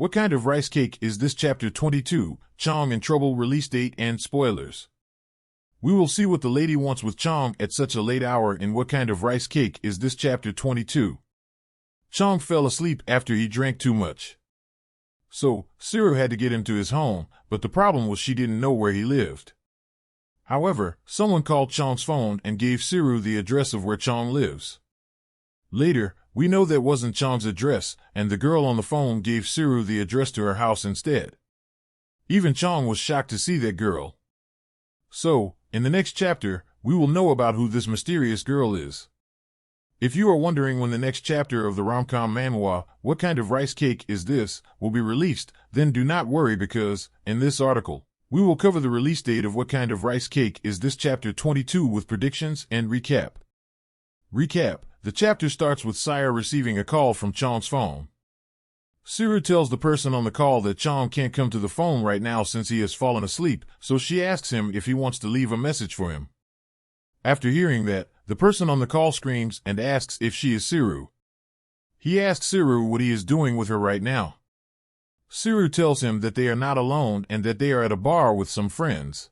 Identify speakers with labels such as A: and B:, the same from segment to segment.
A: What kind of rice cake is this? Chapter 22, Cheong in trouble, release date and spoilers. We will see what the lady wants with Cheong at such a late hour in What Kind of Rice Cake Is This? Chapter 22. Cheong fell asleep after he drank too much. So, Siru had to get him to his home, but the problem was she didn't know where he lived. However, someone called Cheong's phone and gave Siru the address of where Cheong lives. Later, we know that wasn't Cheong's address, and the girl on the phone gave Siru the address to her house instead. Even Cheong was shocked to see that girl. So, in the next chapter, we will know about who this mysterious girl is. If you are wondering when the next chapter of the rom-com manhwa, What Kind of Rice Cake Is This?, will be released, then do not worry because, in this article, we will cover the release date of What Kind of Rice Cake Is This? Chapter 22 with predictions and recap. Recap. The chapter starts with Sire receiving a call from Cheong's phone. Siru tells the person on the call that Cheong can't come to the phone right now since he has fallen asleep, so she asks him if he wants to leave a message for him. After hearing that, the person on the call screams and asks if she is Siru. He asks Siru what he is doing with her right now. Siru tells him that they are not alone and that they are at a bar with some friends.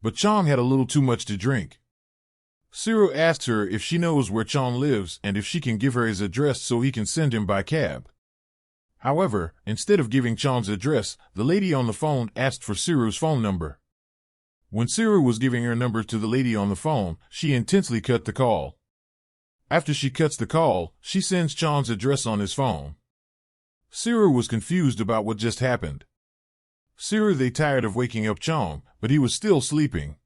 A: But Cheong had a little too much to drink. Siru asks her if she knows where Cheong lives and if she can give her his address so he can send him by cab. However, instead of giving Cheong's address, the lady on the phone asked for Siru's phone number. When Siru was giving her number to the lady on the phone, she intensely cut the call. After she cuts the call, she sends Cheong's address on his phone. Siru was confused about what just happened. Siru they tired of waking up Cheong, but he was still sleeping.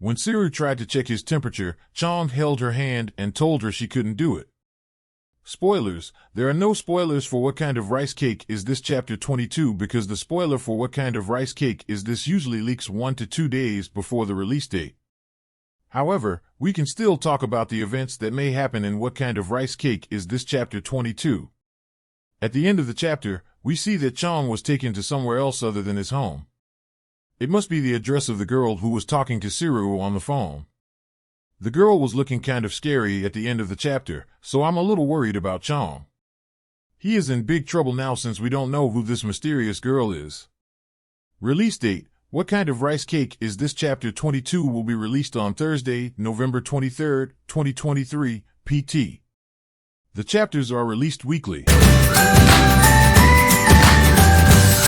A: When Siru tried to check his temperature, Cheong held her hand and told her she couldn't do it. Spoilers. There are no spoilers for What Kind of Rice Cake Is This? Chapter 22 because the spoiler for What Kind of Rice Cake Is This usually leaks 1 to 2 days before the release date. However, we can still talk about the events that may happen in What Kind of Rice Cake Is This? Chapter 22. At the end of the chapter, we see that Cheong was taken to somewhere else other than his home. It must be the address of the girl who was talking to Siru on the phone. The girl was looking kind of scary at the end of the chapter, so I'm a little worried about Cheong. He is in big trouble now since we don't know who this mysterious girl is. Release date. What Kind of Rice Cake Is This? Chapter 22 will be released on Thursday, November 23, 2023, PT. The chapters are released weekly.